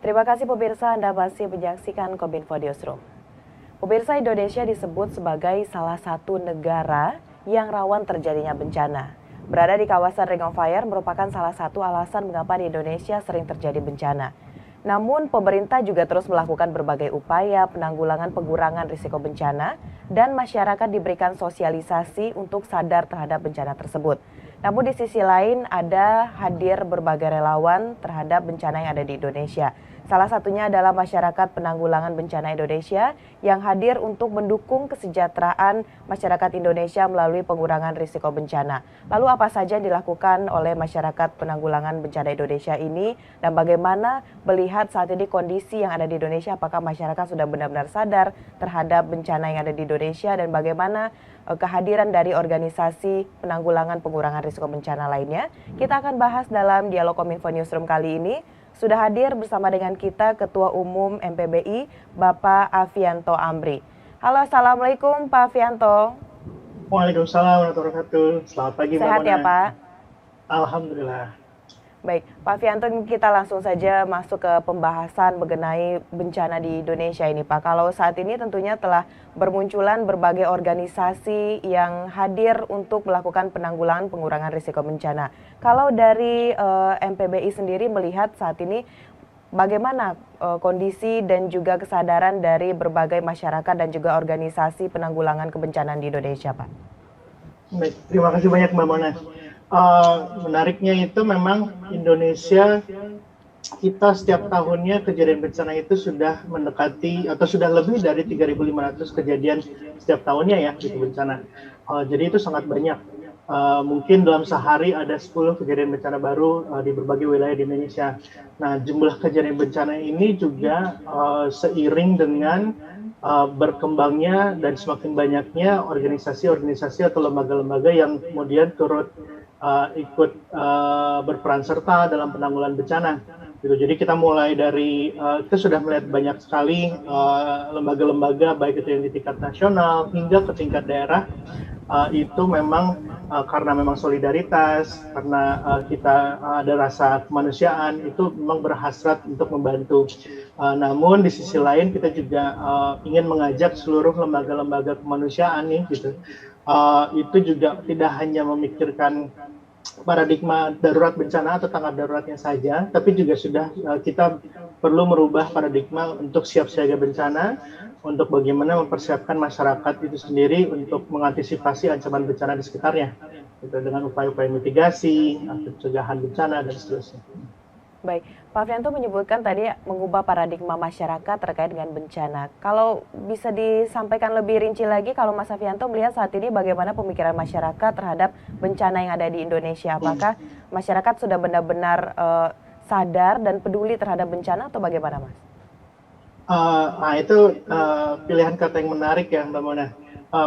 Terima kasih pemirsa, Anda masih menyaksikan Kominfo Newsroom. Pemirsa, Indonesia disebut sebagai salah satu negara yang rawan terjadinya bencana. Berada di kawasan Ring of Fire merupakan salah satu alasan mengapa di Indonesia sering terjadi bencana. Namun, pemerintah juga terus melakukan berbagai upaya penanggulangan pengurangan risiko bencana dan masyarakat diberikan sosialisasi untuk sadar terhadap bencana tersebut. Namun di sisi lain ada hadir berbagai relawan terhadap bencana yang ada di Indonesia. Salah satunya adalah Masyarakat Penanggulangan Bencana Indonesia yang hadir untuk mendukung kesejahteraan masyarakat Indonesia melalui pengurangan risiko bencana. Lalu apa saja yang dilakukan oleh Masyarakat Penanggulangan Bencana Indonesia ini dan bagaimana melihat saat ini kondisi yang ada di Indonesia, apakah masyarakat sudah benar-benar sadar terhadap bencana yang ada di Indonesia dan bagaimana kehadiran dari organisasi penanggulangan pengurangan risiko bencana lainnya. Kita akan bahas dalam dialog Kominfo Newsroom kali ini. Sudah hadir bersama dengan kita Ketua Umum MPBI, Bapak Afianto Amri. Halo, Assalamualaikum Pak Afianto. Waalaikumsalam warahmatullahi wabarakatuh. Selamat pagi, Mbak Sehat Mona. ya Pak? Alhamdulillah. Baik, Pak Afianto, kita langsung saja masuk ke pembahasan mengenai bencana di Indonesia ini Pak. Kalau saat ini tentunya telah bermunculan berbagai organisasi yang hadir untuk melakukan penanggulangan pengurangan risiko bencana. Kalau dari MPBI sendiri melihat saat ini bagaimana kondisi dan juga kesadaran dari berbagai masyarakat dan juga organisasi penanggulangan kebencanaan di Indonesia Pak? Baik, terima kasih banyak Mbak Mona. Menariknya itu memang Indonesia, kita setiap tahunnya kejadian bencana itu sudah mendekati atau sudah lebih dari 3.500 kejadian setiap tahunnya ya itu bencana. Jadi itu sangat banyak. Mungkin dalam sehari ada 10 kejadian bencana baru di berbagai wilayah di Indonesia. Nah, jumlah kejadian bencana ini juga seiring dengan berkembangnya dan semakin banyaknya organisasi-organisasi atau lembaga-lembaga yang kemudian turut ikut berperan serta dalam penanggulangan bencana. Gitu. Jadi kita mulai dari kita sudah melihat banyak sekali lembaga-lembaga baik itu yang di tingkat nasional hingga ke tingkat daerah itu memang karena memang solidaritas, karena kita ada rasa kemanusiaan itu memang berhasrat untuk membantu. Namun di sisi lain kita juga ingin mengajak seluruh lembaga-lembaga kemanusiaan nih gitu. Itu juga tidak hanya memikirkan paradigma darurat bencana atau tanggap daruratnya saja, tapi juga sudah kita perlu merubah paradigma untuk siap siaga bencana, untuk bagaimana mempersiapkan masyarakat itu sendiri untuk mengantisipasi ancaman bencana di sekitarnya, gitu, dengan upaya-upaya mitigasi, pencegahan bencana dan seterusnya. Baik, Pak Afianto menyebutkan tadi mengubah paradigma masyarakat terkait dengan bencana. Kalau bisa disampaikan lebih rinci lagi, kalau Mas Afianto melihat saat ini bagaimana pemikiran masyarakat terhadap bencana yang ada di Indonesia? Apakah masyarakat sudah benar-benar sadar dan peduli terhadap bencana atau bagaimana, Mas? Itu pilihan kata yang menarik ya, Mbak Mona.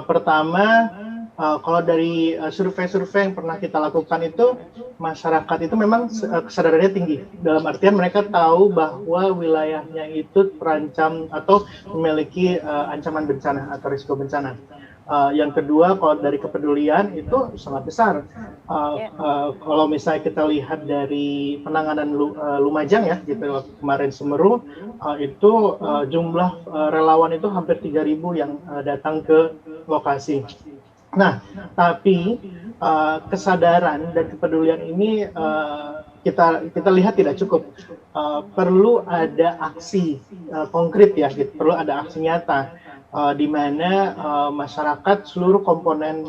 Pertama, kalau dari survei-survei yang pernah kita lakukan itu, masyarakat itu memang kesadarannya tinggi. Dalam artian mereka tahu bahwa wilayahnya itu terancam atau memiliki ancaman bencana atau risiko bencana. Yang kedua, kalau dari kepedulian itu sangat besar. Kalau misalnya kita lihat dari penanganan Lumajang ya, gitu kemarin Semeru, itu jumlah relawan itu hampir 3.000 yang datang ke lokasi. Nah, tapi kesadaran dan kepedulian ini kita lihat tidak cukup. Perlu ada aksi konkret ya, gitu. Perlu ada aksi nyata di mana masyarakat seluruh komponen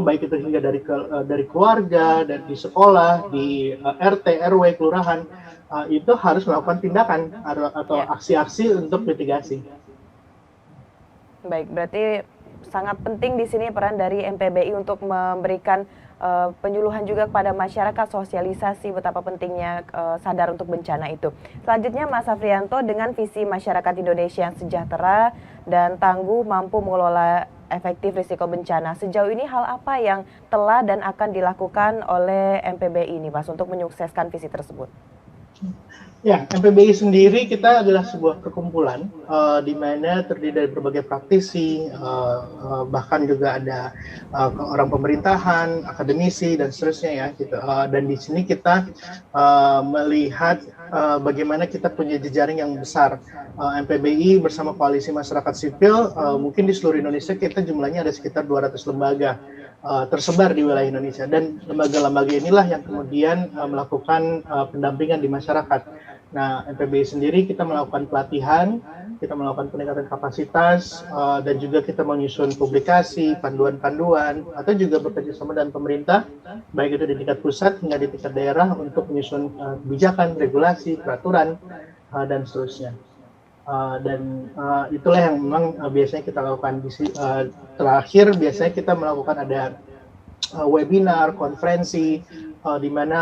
baik itu hingga dari keluarga, dari di sekolah, di RT, RW, kelurahan itu harus melakukan tindakan atau aksi-aksi untuk mitigasi. Baik, berarti sangat penting di sini peran dari MPBI untuk memberikan penyuluhan juga kepada masyarakat, sosialisasi betapa pentingnya sadar untuk bencana itu. Selanjutnya Mas Afrianto, dengan visi masyarakat Indonesia yang sejahtera dan tangguh mampu mengelola efektif risiko bencana, sejauh ini hal apa yang telah dan akan dilakukan oleh MPBI ini Mas untuk menyukseskan visi tersebut? Ya, MPBI sendiri kita adalah sebuah perkumpulan di mana terdiri dari berbagai praktisi, bahkan juga ada orang pemerintahan, akademisi dan seterusnya ya gitu. Dan di sini kita melihat bagaimana kita punya jejaring yang besar. MPBI bersama koalisi masyarakat sipil, mungkin di seluruh Indonesia kita jumlahnya ada sekitar 200 lembaga tersebar di wilayah Indonesia, dan lembaga-lembaga inilah yang kemudian melakukan pendampingan di masyarakat. Nah, MPBI sendiri kita melakukan pelatihan, kita melakukan peningkatan kapasitas, dan juga kita menyusun publikasi, panduan-panduan, atau juga bekerjasama dengan pemerintah, baik itu di tingkat pusat hingga di tingkat daerah untuk menyusun kebijakan, regulasi, peraturan, dan seterusnya. Itulah yang memang biasanya kita lakukan. Terakhir biasanya kita melakukan ada webinar, konferensi, di mana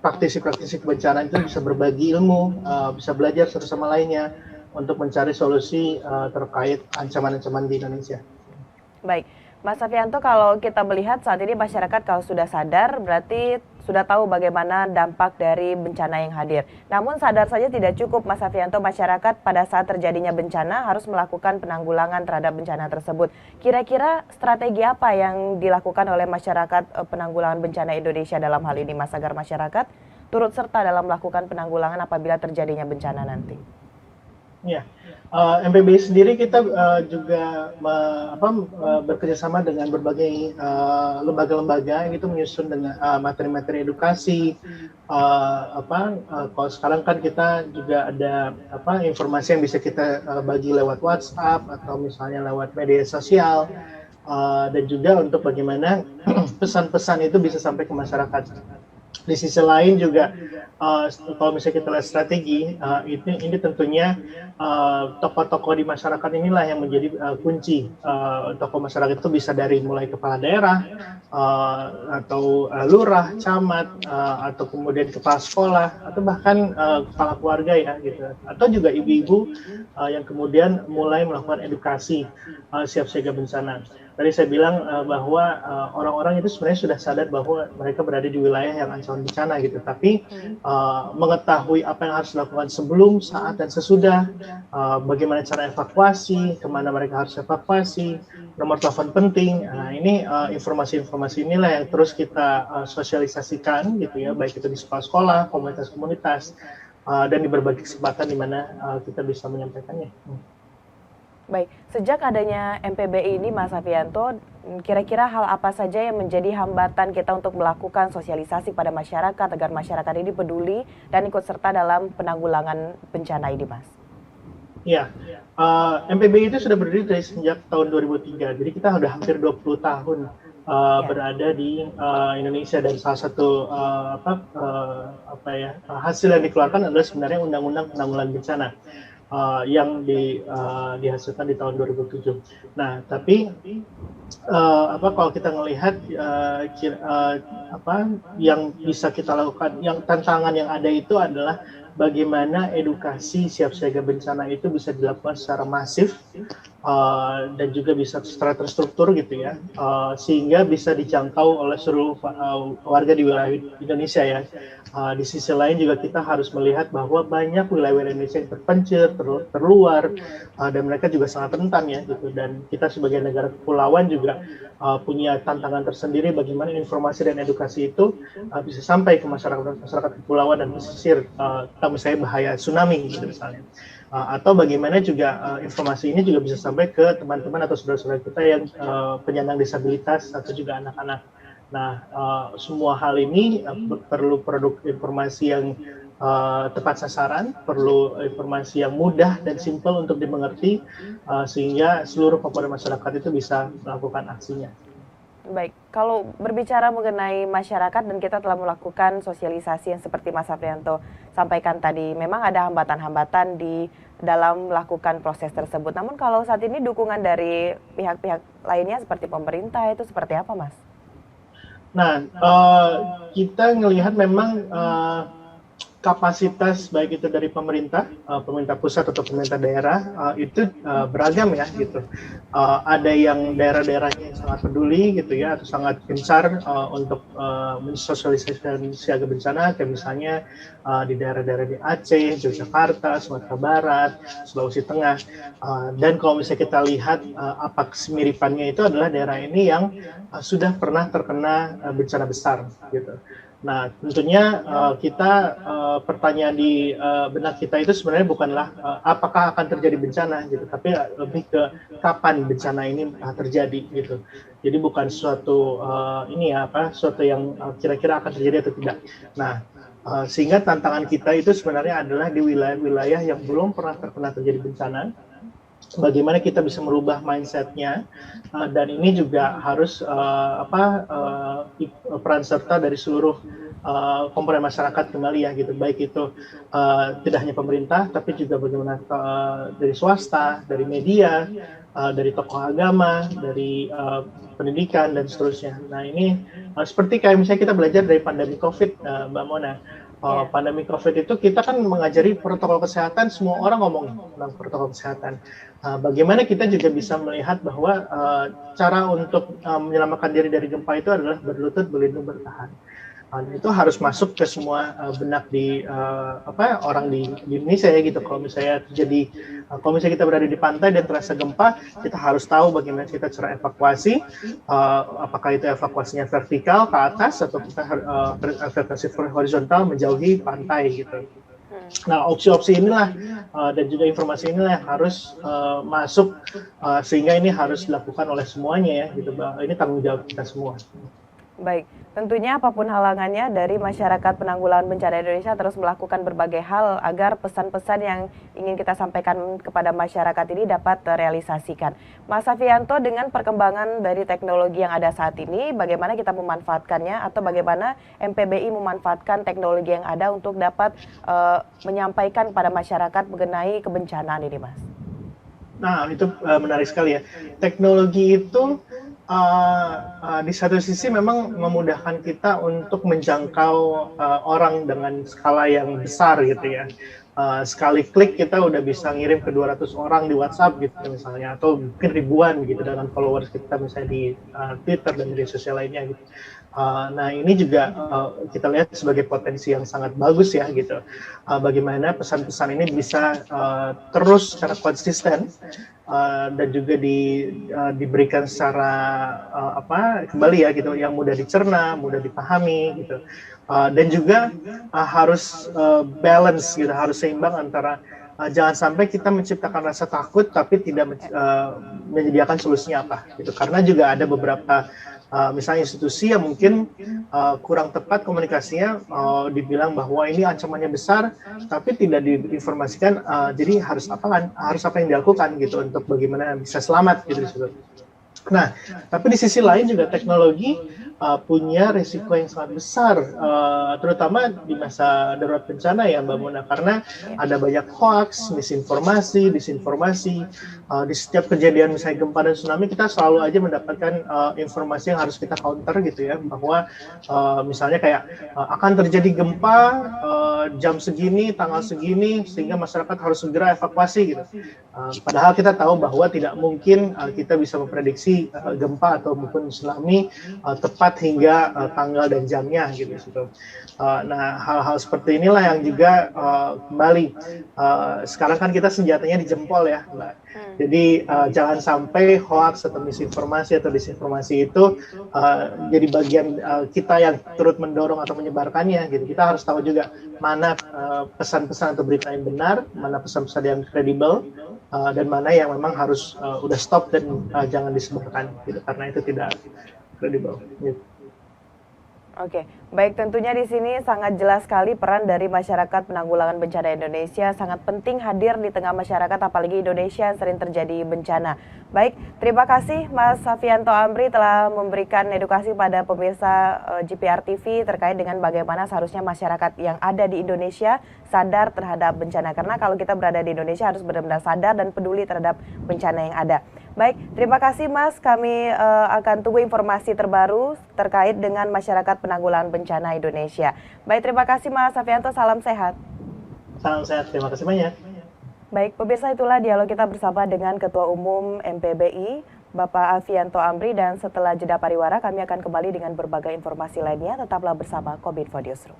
praktisi-praktisi kebencanaan itu bisa berbagi ilmu, bisa belajar satu sama lainnya untuk mencari solusi terkait ancaman-ancaman di Indonesia. Baik, Mas Safianto, kalau kita melihat saat ini masyarakat kalau sudah sadar berarti sudah tahu bagaimana dampak dari bencana yang hadir. Namun sadar saja tidak cukup, Mas Safianto, masyarakat pada saat terjadinya bencana harus melakukan penanggulangan terhadap bencana tersebut. Kira-kira strategi apa yang dilakukan oleh masyarakat penanggulangan bencana Indonesia dalam hal ini, Mas, agar masyarakat turut serta dalam melakukan penanggulangan apabila terjadinya bencana nanti? Ya, MPBI sendiri kita juga bekerjasama dengan berbagai lembaga-lembaga itu menyusun dengan materi-materi edukasi. Kalau sekarang kan kita juga ada informasi yang bisa kita bagi lewat WhatsApp atau misalnya lewat media sosial, dan juga untuk bagaimana pesan-pesan itu bisa sampai ke masyarakat. Di sisi lain juga kalau misalnya kita lihat strategi, ini tentunya tokoh-tokoh di masyarakat inilah yang menjadi kunci. Tokoh masyarakat itu bisa dari mulai kepala daerah, atau lurah, camat, atau kemudian kepala sekolah, atau bahkan kepala keluarga ya gitu. Atau juga ibu-ibu yang kemudian mulai melakukan edukasi siap siaga bencana. Tadi saya bilang bahwa orang-orang itu sebenarnya sudah sadar bahwa mereka berada di wilayah yang ancaman bencana gitu, tapi mengetahui apa yang harus dilakukan sebelum, saat, dan sesudah, bagaimana cara evakuasi, kemana mereka harus evakuasi, nomor telepon penting. Nah, ini informasi-informasi inilah yang terus kita sosialisasikan gitu ya, baik itu di sekolah-sekolah, komunitas-komunitas, dan di berbagai kesempatan di mana kita bisa menyampaikannya. Baik, sejak adanya MPBI ini, Mas Safianto, kira-kira hal apa saja yang menjadi hambatan kita untuk melakukan sosialisasi pada masyarakat agar masyarakat ini peduli dan ikut serta dalam penanggulangan bencana ini, Mas? Ya, MPBI itu sudah berdiri dari sejak tahun 2003, jadi kita sudah hampir 20 tahun berada di Indonesia, dan salah satu hasil yang dikeluarkan adalah sebenarnya Undang-Undang Penanggulangan Bencana yang dihasilkan di tahun 2007. Nah, tapi kalau kita melihat yang bisa kita lakukan, yang tantangan yang ada itu adalah bagaimana edukasi siap siaga bencana itu bisa dilakukan secara masif dan juga bisa secara terstruktur gitu ya, sehingga bisa dijangkau oleh seluruh warga di wilayah Indonesia ya. Di sisi lain juga kita harus melihat bahwa banyak wilayah Indonesia yang terpencil, terluar, dan mereka juga sangat rentan ya gitu. Dan kita sebagai negara kepulauan juga punya tantangan tersendiri bagaimana informasi dan edukasi itu bisa sampai ke masyarakat kepulauan dan pesisir, misalnya bahaya tsunami gitu misalnya. Atau bagaimana juga informasi ini juga bisa sampai ke teman-teman atau saudara-saudara kita yang penyandang disabilitas atau juga anak-anak. Nah, semua hal ini perlu produk informasi yang tepat sasaran, perlu informasi yang mudah dan simpel untuk dimengerti, sehingga seluruh komponen masyarakat itu bisa melakukan aksinya. Baik, kalau berbicara mengenai masyarakat dan kita telah melakukan sosialisasi yang seperti Mas Safianto sampaikan tadi, memang ada hambatan-hambatan di dalam melakukan proses tersebut. Namun kalau saat ini dukungan dari pihak-pihak lainnya seperti pemerintah itu seperti apa, Mas? Nah, kita melihat memang kapasitas baik itu dari pemerintah pusat atau pemerintah daerah itu beragam ya gitu. Ada yang daerah-daerahnya yang sangat peduli gitu ya, atau sangat gencar untuk mensosialisasikan siaga bencana, kayak misalnya di daerah-daerah di Aceh, Yogyakarta, Sumatera Barat, Sulawesi Tengah. Dan kalau misalnya kita lihat apa kesemiripannya, itu adalah daerah ini yang sudah pernah terkena bencana besar gitu. Nah, tentunya pertanyaan di benak kita itu sebenarnya bukanlah apakah akan terjadi bencana gitu, tapi lebih ke kapan bencana ini terjadi gitu. Jadi bukan suatu suatu yang kira-kira akan terjadi atau tidak. Nah, sehingga tantangan kita itu sebenarnya adalah di wilayah-wilayah yang belum pernah terjadi bencana. Bagaimana kita bisa merubah mindset-nya, dan ini juga harus peran serta dari seluruh komponen masyarakat kembali ya gitu, baik itu tidak hanya pemerintah tapi juga bagaimana dari swasta, dari media, dari tokoh agama, dari pendidikan dan seterusnya. Nah ini seperti kayak misalnya kita belajar dari pandemi COVID, Mbak Mona. Pandemi COVID itu kita kan mengajari protokol kesehatan, semua orang ngomong tentang protokol kesehatan. Bagaimana kita juga bisa melihat bahwa cara untuk menyelamatkan diri dari gempa itu adalah berlutut, berlindung, bertahan. Itu harus masuk ke semua benak di orang di Indonesia ya gitu. Kalau misalnya kita berada di pantai dan terasa gempa, kita harus tahu bagaimana kita cara evakuasi, apakah itu evakuasinya vertikal ke atas atau kita evakuasi horizontal menjauhi pantai gitu. Nah, opsi-opsi inilah dan juga informasi inilah yang harus masuk, sehingga ini harus dilakukan oleh semuanya ya gitu. Ini tanggung jawab kita semua. Baik, tentunya apapun halangannya dari masyarakat penanggulangan bencana Indonesia terus melakukan berbagai hal agar pesan-pesan yang ingin kita sampaikan kepada masyarakat ini dapat terrealisasikan. Mas Safianto, dengan perkembangan dari teknologi yang ada saat ini, bagaimana kita memanfaatkannya atau bagaimana MPBI memanfaatkan teknologi yang ada untuk dapat menyampaikan kepada masyarakat mengenai kebencanaan ini, Mas? Nah, itu menarik sekali ya. Teknologi itu di satu sisi memang memudahkan kita untuk menjangkau orang dengan skala yang besar gitu ya. Sekali klik kita udah bisa ngirim ke 200 orang di WhatsApp gitu misalnya, atau mungkin ribuan gitu dengan followers kita misalnya di Twitter dan media sosial lainnya gitu. Nah ini juga kita lihat sebagai potensi yang sangat bagus ya gitu. Bagaimana pesan-pesan ini bisa terus secara konsisten dan juga diberikan secara kembali ya gitu, yang mudah dicerna, mudah dipahami gitu. Dan juga harus balance gitu, harus seimbang antara jangan sampai kita menciptakan rasa takut tapi tidak menyediakan solusinya apa gitu. Karena juga ada beberapa misalnya institusi yang mungkin kurang tepat komunikasinya, dibilang bahwa ini ancamannya besar tapi tidak diinformasikan, jadi harus apa yang dilakukan gitu untuk bagaimana bisa selamat gitu. Nah, tapi di sisi lain juga teknologi punya risiko yang sangat besar, terutama di masa darurat bencana ya Mbak Mona, karena ada banyak hoax, misinformasi, disinformasi. Di setiap kejadian misalnya gempa dan tsunami, kita selalu aja mendapatkan informasi yang harus kita counter gitu ya, bahwa misalnya kayak akan terjadi gempa jam segini, tanggal segini, sehingga masyarakat harus segera evakuasi gitu. Padahal kita tahu bahwa tidak mungkin kita bisa memprediksi gempa atau maupun tsunami tepat hingga tanggal dan jamnya gitu. Nah, hal-hal seperti inilah yang juga kembali sekarang kan kita senjatanya di jempol ya, Mbak. Jadi jangan sampai hoax atau misinformasi atau disinformasi itu jadi bagian kita yang turut mendorong atau menyebarkannya gitu. Kita harus tahu juga mana pesan-pesan atau berita yang benar, mana pesan-pesan yang kredibel, dan mana yang memang harus udah stop dan jangan disebarkan gitu, karena itu tidak kredibel gitu. Oke, baik, tentunya di sini sangat jelas sekali peran dari masyarakat penanggulangan bencana Indonesia, sangat penting hadir di tengah masyarakat, apalagi Indonesia yang sering terjadi bencana. Baik, terima kasih Mas Safianto Amri telah memberikan edukasi pada pemirsa GPR TV terkait dengan bagaimana seharusnya masyarakat yang ada di Indonesia sadar terhadap bencana. Karena kalau kita berada di Indonesia harus benar-benar sadar dan peduli terhadap bencana yang ada. Baik, terima kasih Mas. Kami akan tunggu informasi terbaru terkait dengan masyarakat penanggulangan bencana Indonesia. Baik, terima kasih Mas Afianto. Salam sehat. Salam sehat. Terima kasih banyak. Baik, pemirsa, itulah dialog kita bersama dengan Ketua Umum MPBI, Bapak Afianto Amri. Dan setelah jeda pariwara, kami akan kembali dengan berbagai informasi lainnya. Tetaplah bersama Kominfo Newsroom.